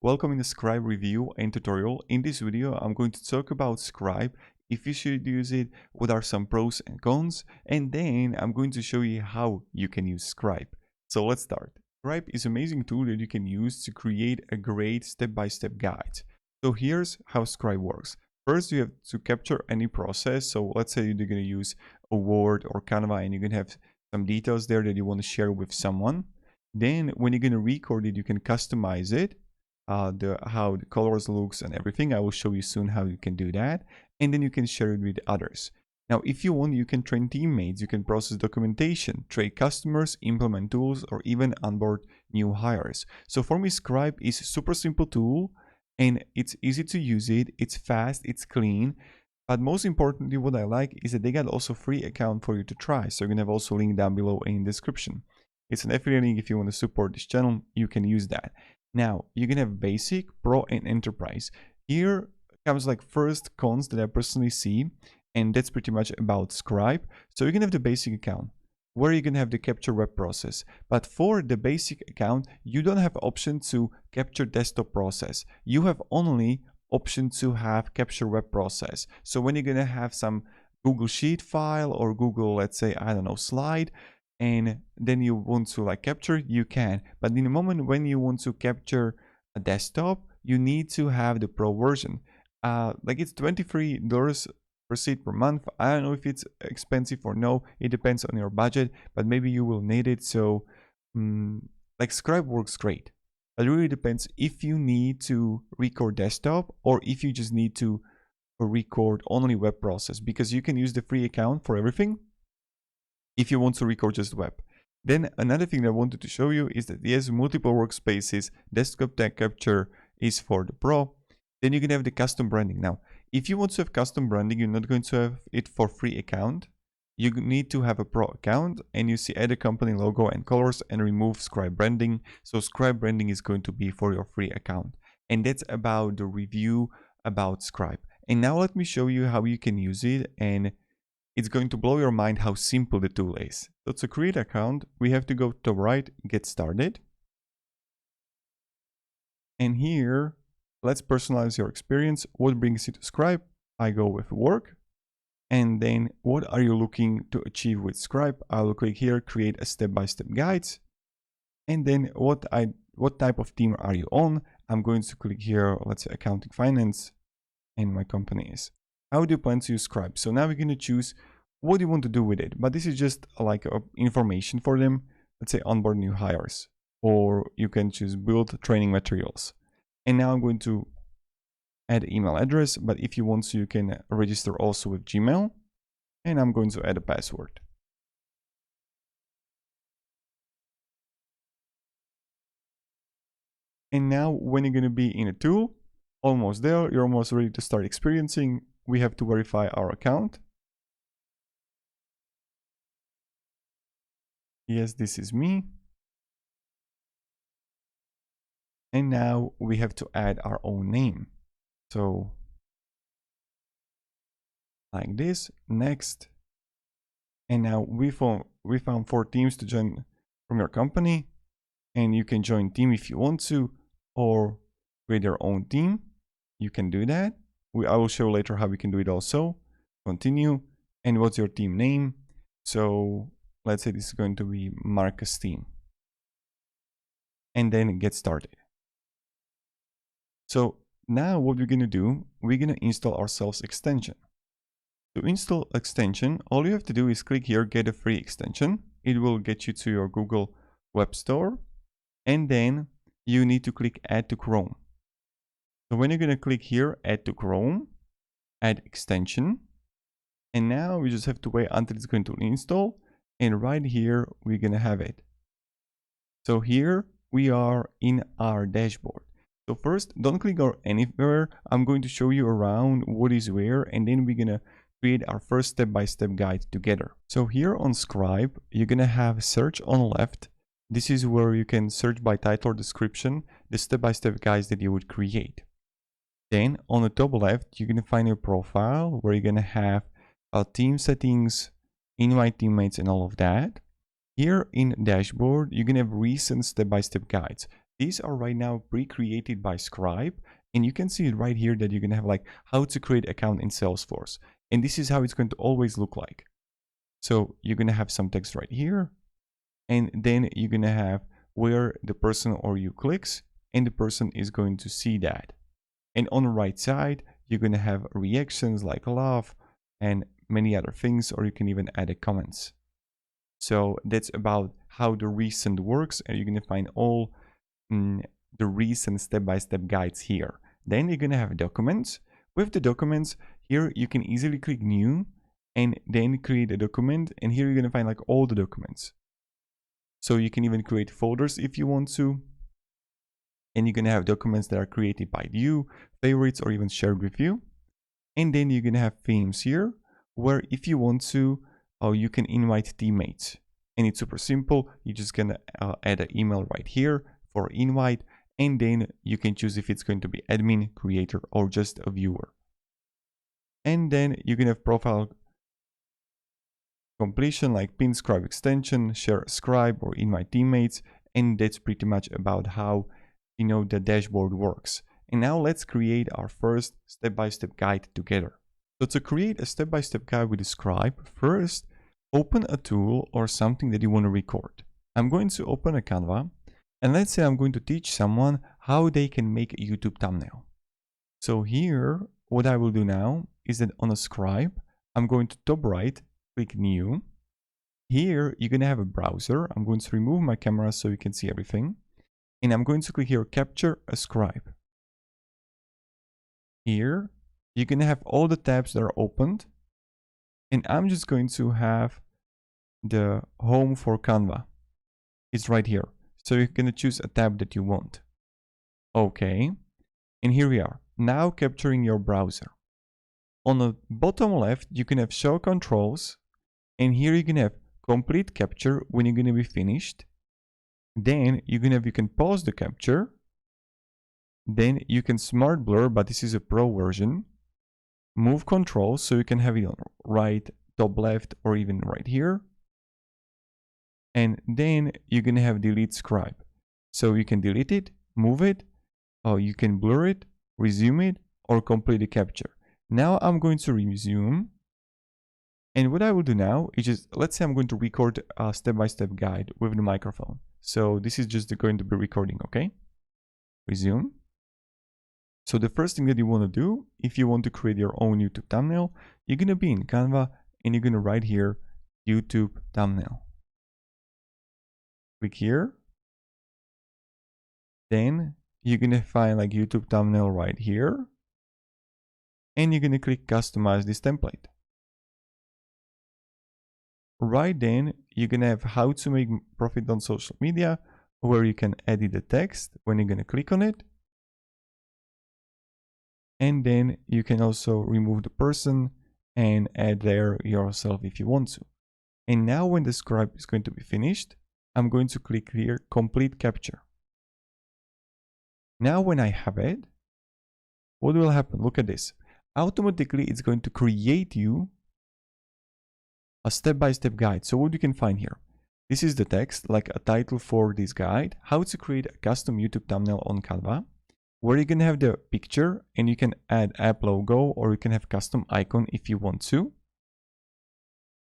Welcome in the Scribe review and tutorial. In this video, I'm going to talk about Scribe, if you should use it, what are some pros and cons, and then I'm going to show you how you can use Scribe. So let's start. Scribe is an amazing tool that you can use to create a great step-by-step guide. So here's how Scribe works. First, you have to capture any process. So let's say you're going to use a Word or Canva and you're going to have some details there that you want to share with someone. Then when you're going to record it, you can customize it. How the colors looks and everything. I will show you soon how you can do that, and then you can share it with others. Now if you want, you can train teammates, you can process documentation, trade customers, implement tools, or even onboard new hires. So for me, Scribe is a super simple tool and it's easy to use it, it's fast, it's clean, but most importantly what I like is that they got also free account for you to try. So you're gonna have also a link down below in the description. It's an affiliate link. If you want to support this channel, you can use that. Now, you can have basic, pro, and enterprise. Here comes like first cons that I personally see, and that's pretty much about Scribe. So you can have the basic account, where you can have the capture web process. But for the basic account, you don't have option to capture desktop process. You have only option to have capture web process. So when you're gonna have some Google Sheet file or Google, let's say, I don't know, slide, and then you want to like capture, you can. But in the moment when you want to capture a desktop, you need to have the pro version. Like it's $23 per seat per month. I don't know if it's expensive or no, it depends on your budget, but maybe you will need it. So like Scribe works great. It really depends if you need to record desktop or if you just need to record only web process, because you can use the free account for everything if you want to record just web. Then another thing that I wanted to show you is that yes, multiple workspaces, desktop tag capture is for the pro. Then you can have the custom branding. Now, if you want to have custom branding, you're not going to have it for free account. You need to have a pro account, and you see add a company logo and colors and remove Scribe branding. So Scribe branding is going to be for your free account. And that's about the review about Scribe. And now let me show you how you can use it, and it's going to blow your mind how simple the tool is. So to create an account, we have to go to the right, get started. And here, let's personalize your experience. What brings you to Scribe? I go with work. And then what are you looking to achieve with Scribe? I will click here, create a step-by-step guides. And then what type of team are you on? I'm going to click here, let's say accounting finance, and my company is. How do you plan to use Scribe? So now we're going to choose what you want to do with it. But this is just like information for them. Let's say onboard new hires, or you can choose build training materials. And now I'm going to add email address. But if you want to, you can register also with Gmail. And I'm going to add a password. And now when you're going to be in a tool, almost there, you're almost ready to start experiencing. We have to verify our account. Yes, this is me. And now we have to add our own name. So like this, next. And now we found 4 teams to join from your company. And you can join team if you want to, or create your own team. You can do that. I will show later how we can do it also. Continue. And what's your team name? So let's say this is going to be Marcus team. And then get started. So now what we're going to do, we're going to install ourselves extension. To install extension, all you have to do is click here, get a free extension. It will get you to your Google Web Store. And then you need to click add to Chrome. So when you're going to click here, add to Chrome, add extension. And now we just have to wait until it's going to install. And right here, we're going to have it. So here we are in our dashboard. So first, don't click on anywhere. I'm going to show you around what is where, and then we're going to create our first step-by-step guide together. So here on Scribe, you're going to have search on left. This is where you can search by title or description, the step-by-step guides that you would create. Then on the top left, you're going to find your profile where you're going to have team settings, invite teammates, and all of that. Here in dashboard, you're going to have recent step-by-step guides. these are right now pre-created by Scribe, and you can see it right here that you're gonna have like how to create account in Salesforce. And this is how it's going to always look like. So you're gonna have some text right here, and then you're gonna have where the person or you clicks, and the person is going to see that. And on the right side, you're gonna have reactions like love and many other things, or you can even add a comments. So that's about how the recent works, and you're gonna find all the recent step-by-step guides here. Then you're gonna have documents. With the documents, here you can easily click new and then create a document, and here you're gonna find like all the documents. So you can even create folders if you want to. And you're gonna have documents that are created by you, favorites, or even shared with you. And then you're gonna have themes here, where if you want to, you can invite teammates. And it's super simple. You're just gonna add an email right here for invite, and then you can choose if it's going to be admin, creator, or just a viewer. And then you can have profile completion like pin Scribe extension, share Scribe, or invite teammates. And that's pretty much about how the dashboard works. And now let's create our first step-by-step guide together. So to create a step-by-step guide with Scribe, first open a tool or something that you want to record. I'm going to open a Canva, and let's say I'm going to teach someone how they can make a YouTube thumbnail. So here, what I will do now is that on a Scribe, I'm going to top right, click new. Here, you're going to have a browser. I'm going to remove my camera so you can see everything. And I'm going to click here, capture a Scribe. Here, you're going to have all the tabs that are opened. And I'm just going to have the home for Canva. It's right here. So you're going to choose a tab that you want. Okay. And here we are. Now capturing your browser. On the bottom left, you can have show controls. And here you can have complete capture when you're going to be finished. Then you can pause the capture. Then you can smart blur, but this is a pro version. Move control, so you can have it on right, top left, or even right here. And then you're going to have delete Scribe. So you can delete it, move it, or you can blur it, resume it, or complete the capture. Now I'm going to resume. And what I will do now is just, let's say I'm going to record a step-by-step guide with the microphone. So this is just going to be recording, okay? Resume. So the first thing that you want to do, if you want to create your own YouTube thumbnail, you're going to be in Canva and you're going to write here, YouTube thumbnail. Click here. Then you're going to find like YouTube thumbnail right here. And you're going to click customize this template. Right then, you're going to have how to make profit on social media, where you can edit the text when you're going to click on it. And then you can also remove the person and add there yourself if you want to. And now when the Scribe is going to be finished, I'm going to click here, complete capture. Now when I have it, what will happen? Look at this. Automatically, it's going to create you a step-by-step guide. So what you can find here, this is the text, like a title for this guide, how to create a custom YouTube thumbnail on Canva, where you can have the picture and you can add app logo, or you can have custom icon if you want to.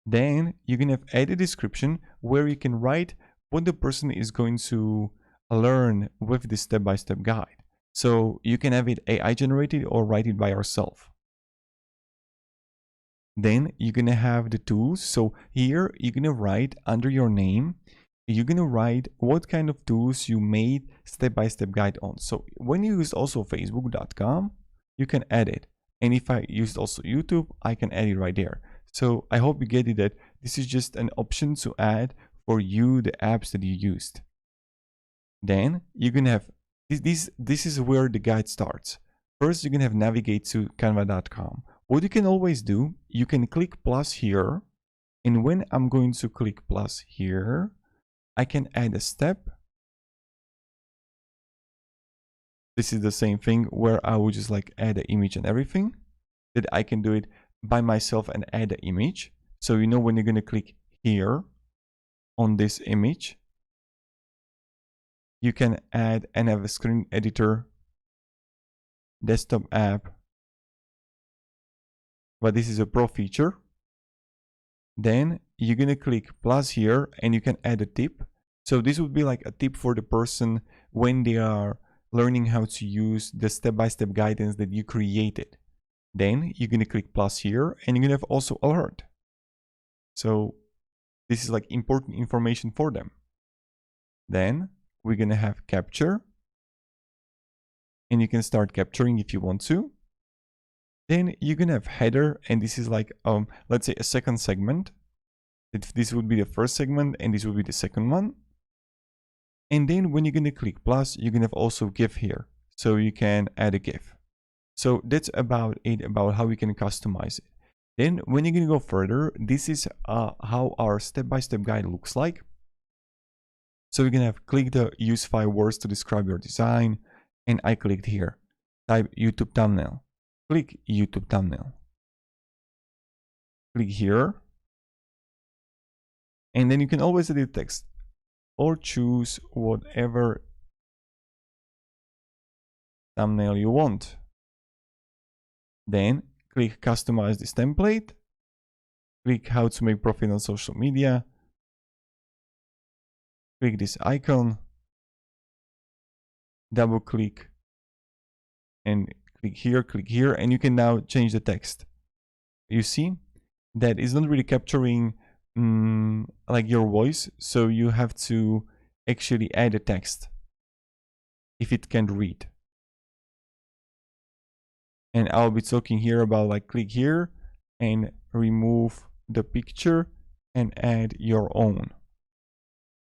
Then you can have add a description where you can write what the person is going to learn with this step-by-step guide. So you can have it AI generated or write it by yourself. Then you're going to have the tools. So here you're going to write under your name, you're going to write what kind of tools you made step-by-step guide on. So when you use also facebook.com, you can add it. And if I used also YouTube, I can add it right there. So I hope you get it that this is just an option to add for you the apps that you used. Then you're going to have this is where the guide starts. First, you're going to have navigate to canva.com. What you can always do, you can click plus here. And when I'm going to click plus here, I can add a step. This is the same thing where I would just like add an image and everything. That I can do it by myself and add an image. So you know when you're going to click here on this image, you can add and have a screen editor, desktop app, but this is a pro feature. Then you're gonna click plus here and you can add a tip. So this would be like a tip for the person when they are learning how to use the step-by-step guidance that you created. Then you're gonna click plus here and you're gonna have also alert. So this is like important information for them. Then we're gonna have capture and you can start capturing if you want to. Then you're gonna have header, and this is like let's say a second segment. This would be the first segment and this would be the second one. And then when you're gonna click plus, you're gonna have also GIF here, so you can add a GIF. So that's about it, about how we can customize it. Then when you're gonna go further, this is how our step-by-step guide looks like. So we're gonna have click the use 5 words to describe your design, and I clicked here. Type YouTube thumbnail. Click YouTube thumbnail. Click here. And then you can always edit text or choose whatever thumbnail you want. Then click customize this template. Click how to make profit on social media. Click this icon. Double click and click here, and you can now change the text. You see that it's not really capturing like your voice, so you have to actually add a text if it can't read. And I'll be talking here about like click here and remove the picture and add your own.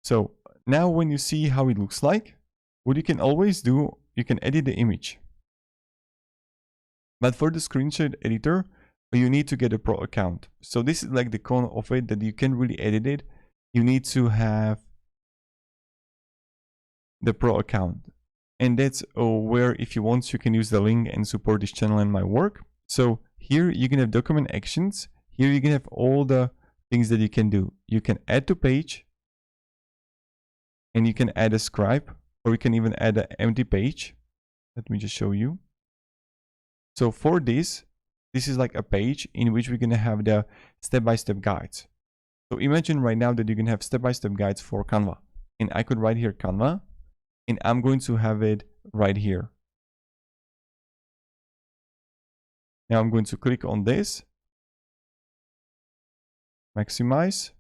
So now when you see how it looks like, what you can always do, you can edit the image. But for the screenshot editor, you need to get a pro account. So this is like the con of it, that you can really edit it. You need to have the pro account. And that's where, if you want, you can use the link and support this channel and my work. So here you can have document actions. Here you can have all the things that you can do. You can add to page, and you can add a scribe, or you can even add an empty page. Let me just show you. So for this is like a page in which we're going to have the step-by-step guides. So imagine right now that you can have step-by-step guides for Canva. And I could write here Canva, and I'm going to have it right here. Now I'm going to click on this, maximize.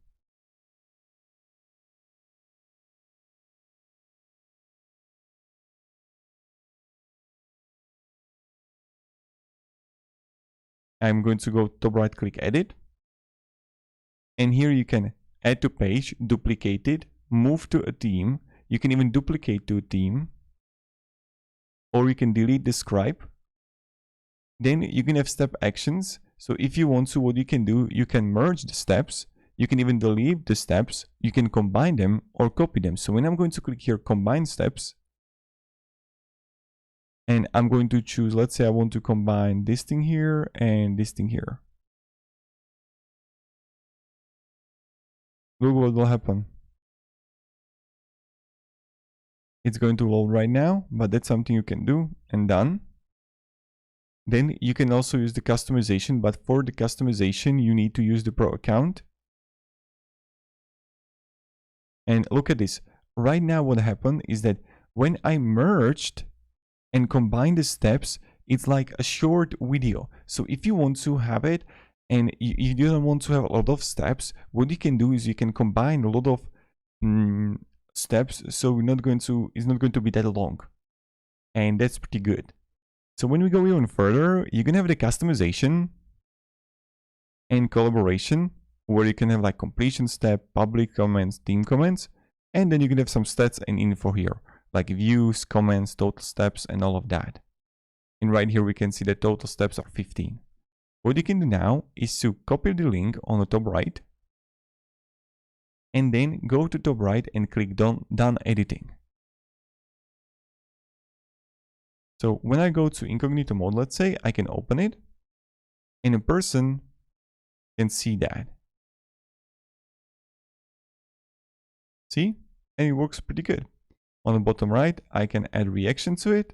I'm going to go top right, click edit. And here you can add to page, duplicate it, move to a theme. You can even duplicate to a theme. Or you can delete the scribe. Then you can have step actions. So if you want to, what you can do, you can merge the steps. You can even delete the steps. You can combine them or copy them. So when I'm going to click here, combine steps, and I'm going to choose, let's say I want to combine this thing here and this thing here. Look what will happen. It's going to load right now, but that's something you can do, and done. Then you can also use the customization, but for the customization, you need to use the pro account. And look at this. Right now, what happened is that when I merged and combine the steps, it's like a short video. So if you want to have it and you don't want to have a lot of steps, what you can do is you can combine a lot of steps, so it's not going to be that long, and that's pretty good. So when we go even further, you can have the customization and collaboration, where you can have like completion step, public comments, team comments, and then you can have some stats and info here, like views, comments, total steps, and all of that. And right here we can see that total steps are 15. What you can do now is to copy the link on the top right, and then go to top right and click done editing. So when I go to incognito mode, let's say, I can open it, and a person can see that. See? And it works pretty good. on the bottom right, I can add reaction to it.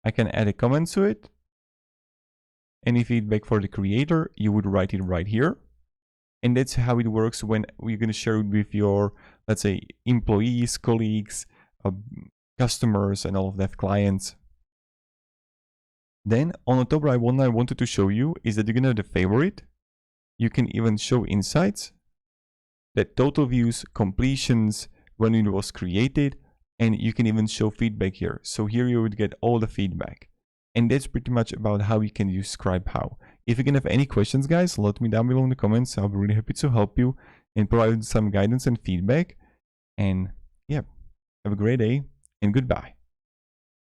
I can add a comment to it. Any feedback for the creator, you would write it right here. And that's how it works when you're going to share it with your, let's say, employees, colleagues, customers, and all of that, clients. Then on the top right, one I wanted to show you is that you're going to have the favorite. You can even show insights, that total views, completions, when it was created, and you can even show feedback here. So here you would get all the feedback. And that's pretty much about how you can use Scribe How. If you can have any questions, guys, let me down below in the comments. I'll be really happy to help you and provide some guidance and feedback. And yeah, have a great day and goodbye.